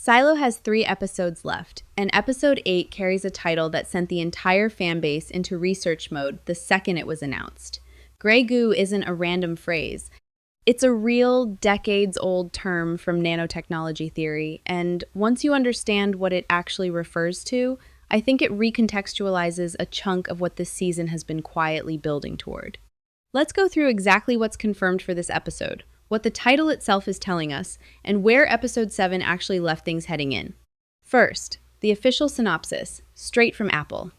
Silo has 3 episodes left, and episode 8 carries a title that sent the entire fanbase into research mode the second it was announced. Grey goo isn't a random phrase. It's a real, decades-old term from nanotechnology theory, and once you understand what it actually refers to, I think it recontextualizes a chunk of what this season has been quietly building toward. Let's go through exactly what's confirmed for this episode, what the title itself is telling us, and where episode 7 actually left things heading in. First, the official synopsis, straight from Apple.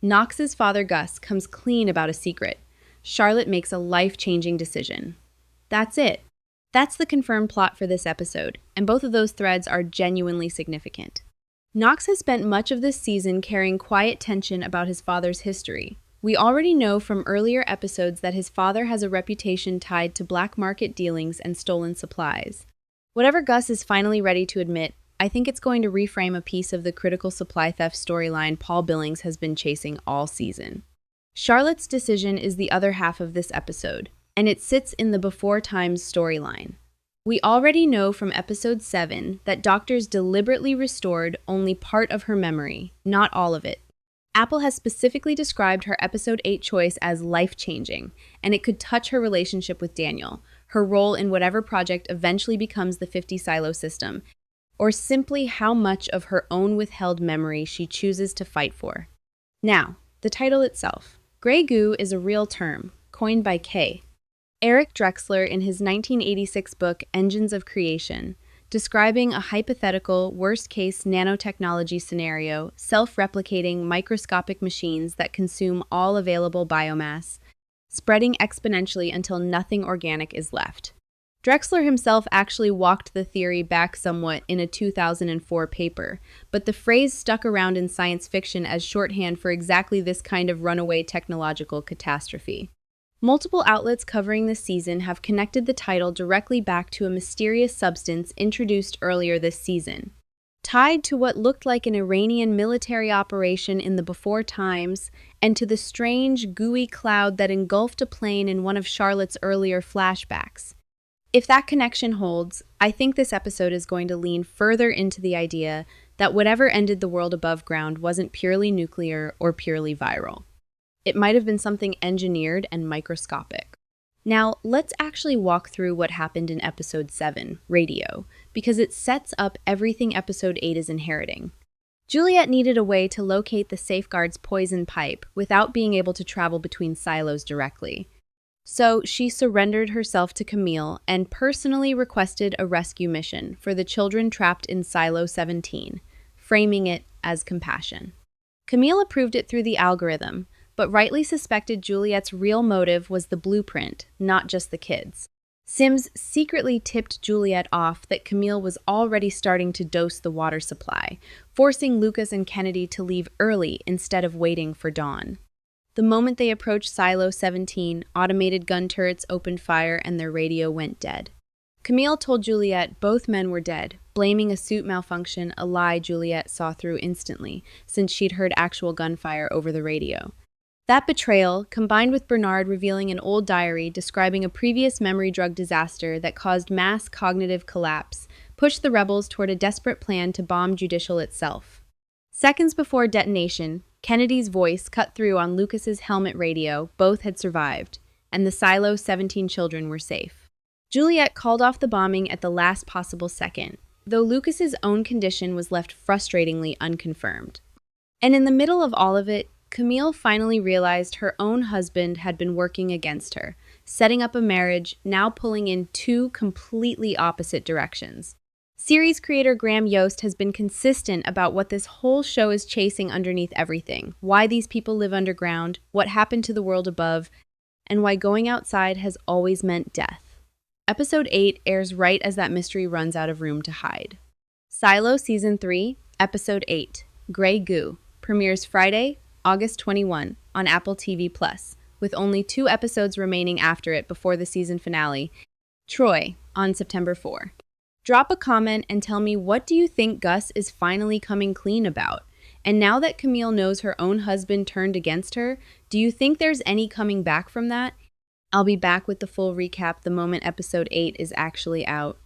Knox's father Gus comes clean about a secret. Charlotte makes a life-changing decision. That's it. That's the confirmed plot for this episode, and both of those threads are genuinely significant. Knox has spent much of this season carrying quiet tension about his father's history. We already know from earlier episodes that his father has a reputation tied to black market dealings and stolen supplies. Whatever Gus is finally ready to admit, I think it's going to reframe a piece of the critical supply theft storyline Paul Billings has been chasing all season. Charlotte's decision is the other half of this episode, and it sits in the Before Times storyline. We already know from episode 7 that doctors deliberately restored only part of her memory, not all of it. Apple has specifically described her episode 8 choice as life-changing, and it could touch her relationship with Daniel, her role in whatever project eventually becomes the 50 Silo system, or simply how much of her own withheld memory she chooses to fight for. Now, the title itself. Grey goo is a real term, coined by K. Eric Drexler in his 1986 book Engines of Creation, describing a hypothetical, worst-case nanotechnology scenario, self-replicating microscopic machines that consume all available biomass, spreading exponentially until nothing organic is left. Drexler himself actually walked the theory back somewhat in a 2004 paper, but the phrase stuck around in science fiction as shorthand for exactly this kind of runaway technological catastrophe. Multiple outlets covering this season have connected the title directly back to a mysterious substance introduced earlier this season. Tied to what looked like an Iranian military operation in the Before Times, and to the strange, gooey cloud that engulfed a plane in one of Charlotte's earlier flashbacks. If that connection holds, I think this episode is going to lean further into the idea that whatever ended the world above ground wasn't purely nuclear or purely viral. It might have been something engineered and microscopic. Now, let's actually walk through what happened in episode 7, Radio, because it sets up everything episode 8 is inheriting. Juliet needed a way to locate the Safeguard's poison pipe without being able to travel between silos directly. So she surrendered herself to Camille and personally requested a rescue mission for the children trapped in Silo 17, framing it as compassion. Camille approved it through the algorithm, but rightly suspected Juliet's real motive was the blueprint, not just the kids. Sims secretly tipped Juliet off that Camille was already starting to dose the water supply, forcing Lucas and Kennedy to leave early instead of waiting for dawn. The moment they approached Silo 17, automated gun turrets opened fire and their radio went dead. Camille told Juliet both men were dead, blaming a suit malfunction, a lie Juliet saw through instantly, since she'd heard actual gunfire over the radio. That betrayal, combined with Bernard revealing an old diary describing a previous memory drug disaster that caused mass cognitive collapse, pushed the rebels toward a desperate plan to bomb Judicial itself. Seconds before detonation, Kennedy's voice cut through on Lucas's helmet radio. Both had survived, and the Silo 17 children were safe. Juliet called off the bombing at the last possible second, though Lucas's own condition was left frustratingly unconfirmed. And in the middle of all of it, Camille finally realized her own husband had been working against her, setting up a marriage now pulling in 2 completely opposite directions. Series creator Graham Yost has been consistent about what this whole show is chasing underneath everything, why these people live underground, what happened to the world above, and why going outside has always meant death. Episode 8 airs right as that mystery runs out of room to hide. Silo Season 3, Episode 8, Grey Goo, premieres Friday, August 21, on Apple TV+, with only 2 episodes remaining after it before the season finale, Troy, on September 4. Drop a comment and tell me, what do you think Gus is finally coming clean about? And now that Camille knows her own husband turned against her, do you think there's any coming back from that? I'll be back with the full recap the moment episode 8 is actually out.